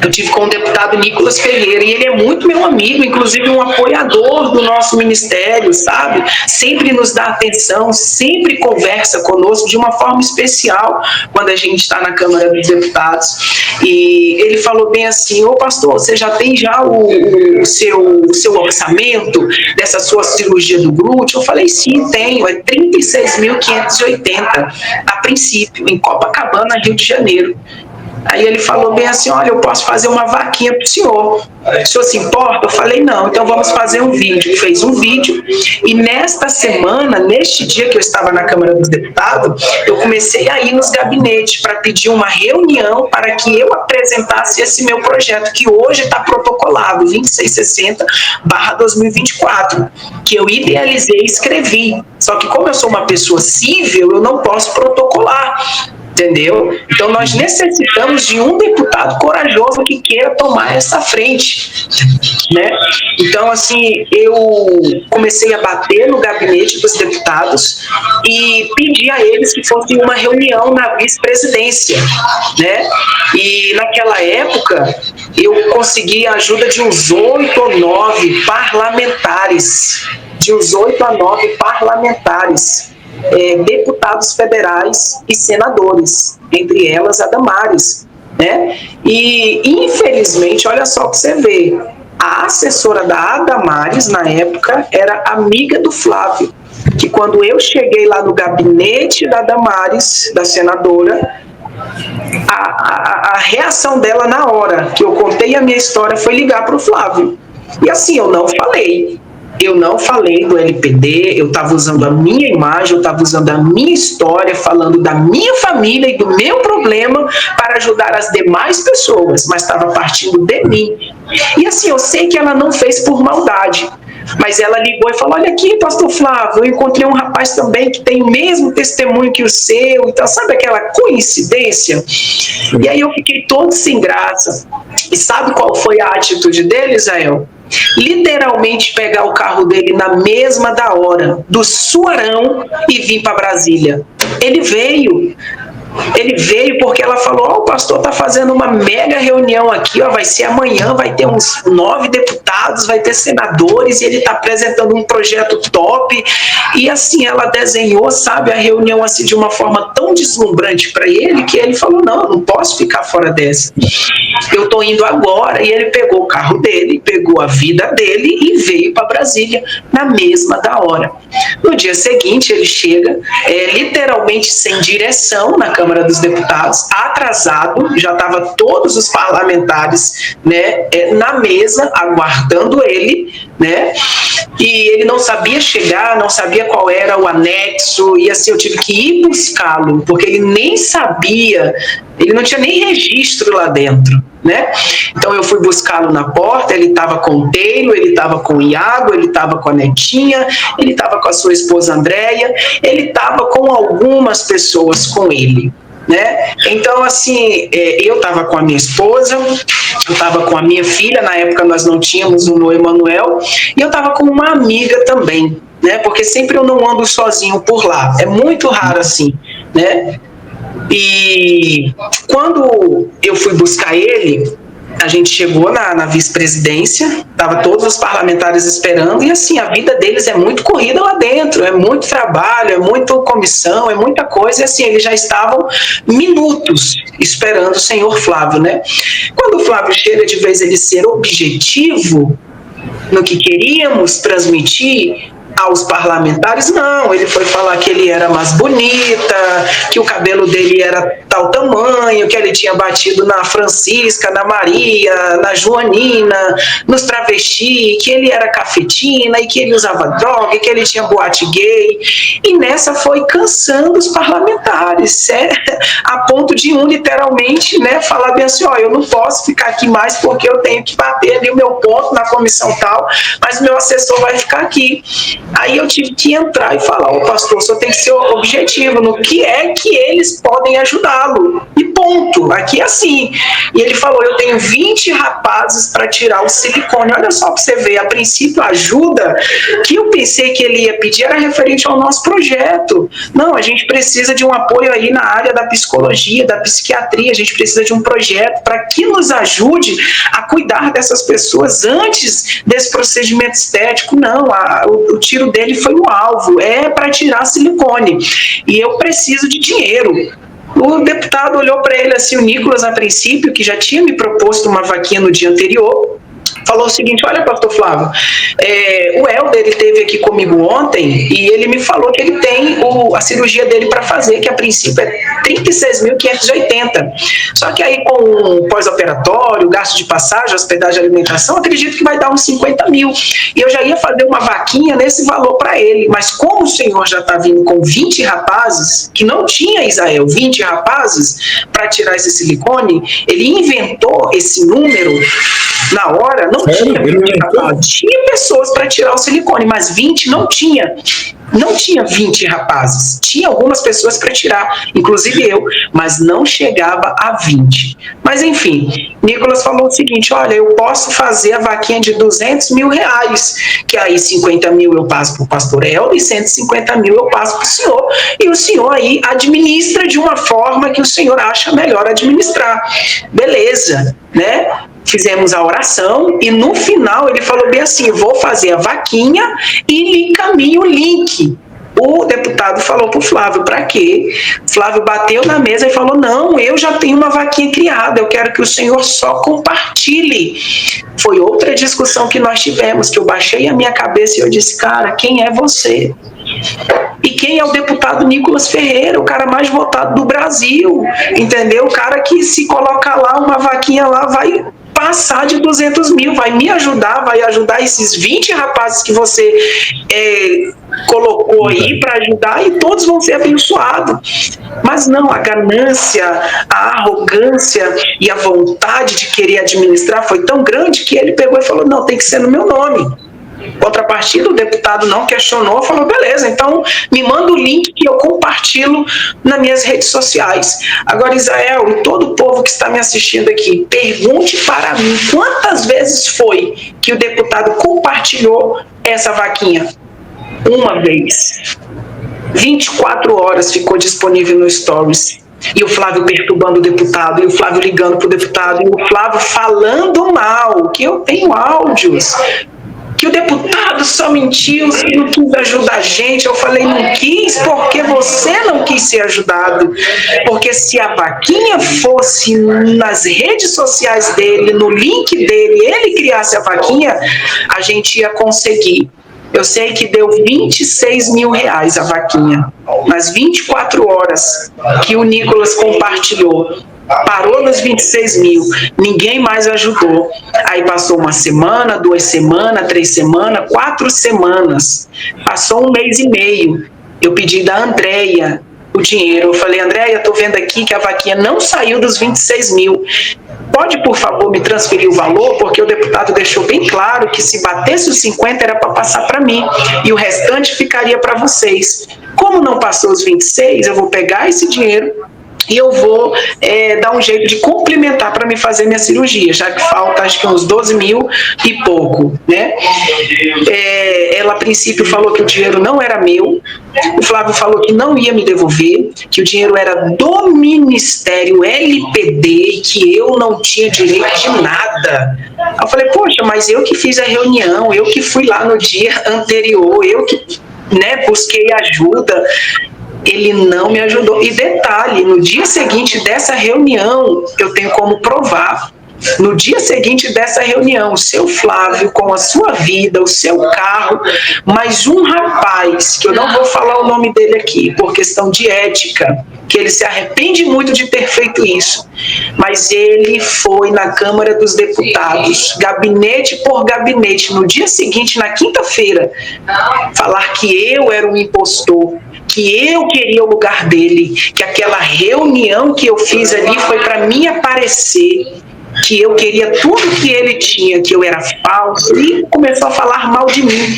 Eu tive com o deputado Nicolas Ferreira, e ele é muito meu amigo, inclusive um apoiador do nosso ministério, sabe? Sempre nos dá atenção, sempre conversa conosco de uma forma especial quando a gente está na Câmara dos Deputados. E ele falou bem assim: ô pastor, você já tem já o seu orçamento dessa sua cirurgia do glúteo? Eu falei: sim, tenho, é 36.580 a princípio, em Copacabana, Rio de Janeiro. Aí ele falou bem assim: olha, eu posso fazer uma vaquinha para o senhor. O senhor se importa? Eu falei: não, então vamos fazer um vídeo. Fez um vídeo, e nesta semana, neste dia que eu estava na Câmara dos Deputados, eu comecei a ir nos gabinetes para pedir uma reunião para que eu apresentasse esse meu projeto, que hoje está protocolado, 2660/2024, que eu idealizei e escrevi. Só que como eu sou uma pessoa cível, eu não posso protocolar. Entendeu? Então nós necessitamos de um deputado corajoso que queira tomar essa frente, né? Então, assim, eu comecei a bater no gabinete dos deputados e pedi a eles que fosse uma reunião na vice-presidência, né? E naquela época eu consegui a ajuda de uns 8 ou 9 parlamentares, deputados federais e senadores, entre elas a Damares, né? E, infelizmente, olha só que você vê, a assessora da Damares, na época, era amiga do Flávio, que quando eu cheguei lá no gabinete da Damares, da senadora, a reação dela na hora que eu contei a minha história foi ligar para o Flávio. E assim, eu não falei do LPD, eu estava usando a minha imagem, eu estava usando a minha história, falando da minha família e do meu problema para ajudar as demais pessoas, mas estava partindo de mim. E assim, eu sei que ela não fez por maldade, mas ela ligou e falou: olha aqui, pastor Flávio, eu encontrei um rapaz também que tem o mesmo testemunho que o seu. Então, sabe aquela coincidência? E aí eu fiquei todo sem graça. E sabe qual foi a atitude dele, Israel? Literalmente pegar o carro dele na mesma da hora, do Suarão, e vir para Brasília. Ele veio porque ela falou: ó, o pastor está fazendo uma mega reunião aqui, ó, vai ser amanhã, vai ter uns 9 deputados, vai ter senadores, e ele está apresentando um projeto top. E assim, ela desenhou, sabe, a reunião assim de uma forma tão deslumbrante para ele, que ele falou: não, eu não posso ficar fora dessa, eu estou indo agora. E ele pegou o carro dele, pegou a vida dele e veio para Brasília na mesma da hora. No dia seguinte ele chega, literalmente sem direção, na Câmara dos Deputados, atrasado, já estava todos os parlamentares, né, na mesa, aguardando ele, né, e ele não sabia chegar, não sabia qual era o anexo, e assim, eu tive que ir buscá-lo, porque ele nem sabia, ele não tinha nem registro lá dentro, né? Então eu fui buscá-lo na porta, ele estava com o Teilo, ele estava com o Iago, ele estava com a Netinha, ele estava com a sua esposa Andréia, ele estava com algumas pessoas com ele, né? Então, assim, eu estava com a minha esposa, eu estava com a minha filha, na época nós não tínhamos o Emanuel, e eu estava com uma amiga também, né? Porque sempre eu não ando sozinho por lá, é muito raro assim, né? E quando eu fui buscar ele, a gente chegou na vice-presidência, estava todos os parlamentares esperando, e assim, a vida deles é muito corrida lá dentro, é muito trabalho, é muita comissão, é muita coisa, e assim, eles já estavam minutos esperando o senhor Flávio, né? Quando o Flávio chega, de vez ele ser objetivo no que queríamos transmitir aos parlamentares, não, ele foi falar que ele era mais bonita, que o cabelo dele era tal tamanho, que ele tinha batido na Francisca, na Maria, na Joanina, nos travestis, que ele era cafetina e que ele usava droga, e que ele tinha boate gay, e nessa foi cansando os parlamentares, a ponto de um literalmente, né, falar bem assim: ó, eu não posso ficar aqui mais porque eu tenho que bater ali o meu ponto na comissão tal, mas o meu assessor vai ficar aqui. Aí eu tive que entrar e falar, o pastor, só tem que ser objetivo no que é que eles podem ajudá-lo. E ponto, aqui é assim. E ele falou, eu tenho 20 rapazes para tirar o silicone. Olha só para você ver, a princípio a ajuda que eu pensei que ele ia pedir era referente ao nosso projeto. Não, a gente precisa de um apoio aí na área da psicologia, da psiquiatria, a gente precisa de um projeto para que nos ajude a cuidar dessas pessoas antes desse procedimento estético. Não, o tiro dele foi no alvo, é para tirar silicone. E eu preciso de dinheiro. O deputado olhou para ele assim, o Nicolas, a princípio, que já tinha me proposto uma vaquinha no dia anterior, falou o seguinte, olha, pastor Flávio, o Helder, ele esteve aqui comigo ontem e ele me falou que ele tem a cirurgia dele para fazer, que a princípio é 36.580. Só que aí com o pós-operatório, gasto de passagem, hospedagem e alimentação, acredito que vai dar uns 50 mil. E eu já ia fazer uma vaquinha nesse valor para ele. Mas como o senhor já está vindo com 20 rapazes, que não tinha, Isael, 20 rapazes para tirar esse silicone, ele inventou esse número na hora. Não tinha 20 rapazes, tinha pessoas para tirar o silicone, mas 20 não tinha. Não tinha 20 rapazes, tinha algumas pessoas para tirar, inclusive eu, mas não chegava a 20. Mas enfim, Nicolas falou o seguinte, olha, eu posso fazer a vaquinha de 200 mil reais, que aí 50 mil eu passo para o pastor Helder e 150 mil eu passo para o senhor, e o senhor aí administra de uma forma que o senhor acha melhor administrar. Beleza, né? Fizemos a oração e no final ele falou bem assim, vou fazer a vaquinha e lhe encaminho o link. O deputado falou para o Flávio, para quê? Flávio bateu na mesa e falou, não, eu já tenho uma vaquinha criada, eu quero que o senhor só compartilhe. Foi outra discussão que nós tivemos, que eu baixei a minha cabeça e eu disse, cara, quem é você? E quem é o deputado Nicolas Ferreira, o cara mais votado do Brasil, entendeu? O cara que se colocar lá, uma vaquinha lá, vai passar de 200 mil, vai me ajudar, vai ajudar esses 20 rapazes que você colocou aí para ajudar e todos vão ser abençoados. Mas não, a ganância, a arrogância e a vontade de querer administrar foi tão grande que ele pegou e falou, não, tem que ser no meu nome. Contrapartida, o deputado não questionou, falou, beleza, então me manda o link que eu compartilho nas minhas redes sociais. Agora, Israel e todo o povo que está me assistindo aqui, pergunte para mim quantas vezes foi que o deputado compartilhou essa vaquinha? Uma vez. 24 horas ficou disponível no Stories. E o Flávio perturbando o deputado, e o Flávio ligando para o deputado, e o Flávio falando mal, que eu tenho áudios, que o deputado só mentiu, não quis ajudar a gente. Eu falei, não quis porque você não quis ser ajudado. Porque se a vaquinha fosse nas redes sociais dele, no link dele, ele criasse a vaquinha, a gente ia conseguir. Eu sei que deu 26 mil reais a vaquinha. Nas 24 horas que o Nicolas compartilhou, parou nos 26 mil, ninguém mais ajudou. Aí passou uma semana, 2 semanas, 3 semanas, 4 semanas. Passou 1 mês e meio. Eu pedi da Andréia o dinheiro. Eu falei, Andréia, estou vendo aqui que a vaquinha não saiu dos 26 mil. Pode, por favor, me transferir o valor? Porque o deputado deixou bem claro que se batesse os 50 era para passar para mim e o restante ficaria para vocês. Como não passou os 26, eu vou pegar esse dinheiro e eu vou dar um jeito de complementar para me fazer minha cirurgia, já que falta acho que uns 12 mil e pouco, né? Ela a princípio falou que o dinheiro não era meu, o Flávio falou que não ia me devolver, que o dinheiro era do Ministério LPD e que eu não tinha direito de nada. Eu falei, poxa, mas eu que fiz a reunião, eu que fui lá no dia anterior, eu que busquei ajuda. Ele não me ajudou. E detalhe, no dia seguinte dessa reunião, eu tenho como provar, no dia seguinte dessa reunião, o seu Flávio, com a sua vida, o seu carro, mais um rapaz, que eu não vou falar o nome dele aqui, por questão de ética, que ele se arrepende muito de ter feito isso, mas ele foi na Câmara dos Deputados, gabinete por gabinete, no dia seguinte, na quinta-feira, falar que eu era um impostor, que eu queria o lugar dele, que aquela reunião que eu fiz ali foi para mim aparecer, que eu queria tudo que ele tinha, que eu era falso, e começou a falar mal de mim.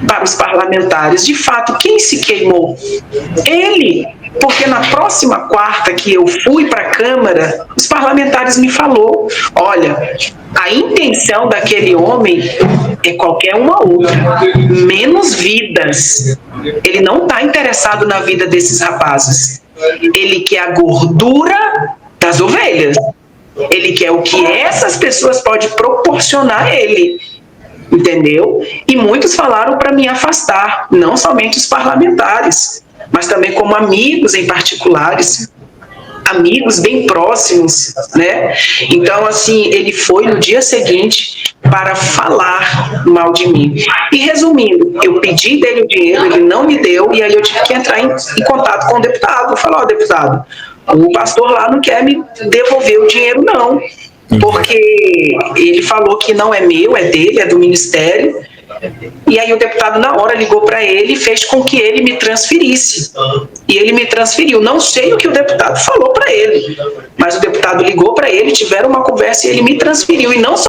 para os parlamentares. De fato, quem se queimou? Ele, porque na próxima quarta que eu fui para a Câmara, os parlamentares me falou, olha, a intenção daquele homem é qualquer uma outra, menos vidas. Ele não está interessado na vida desses rapazes. Ele quer a gordura das ovelhas. Ele quer o que essas pessoas podem proporcionar a ele. Entendeu? E muitos falaram para me afastar, não somente os parlamentares, mas também como amigos em particulares, amigos bem próximos, né? Então, assim, ele foi no dia seguinte para falar mal de mim. E resumindo, eu pedi dele o dinheiro, ele não me deu, e aí eu tive que entrar em contato com o deputado. Eu falei, ó, deputado, o pastor lá não quer me devolver o dinheiro, não. Porque ele falou que não é meu, é dele, é do ministério. E aí o deputado na hora ligou para ele e fez com que ele me transferisse. E ele me transferiu. Não sei o que o deputado falou para ele, mas o deputado ligou para ele, tiveram uma conversa e ele me transferiu. E não só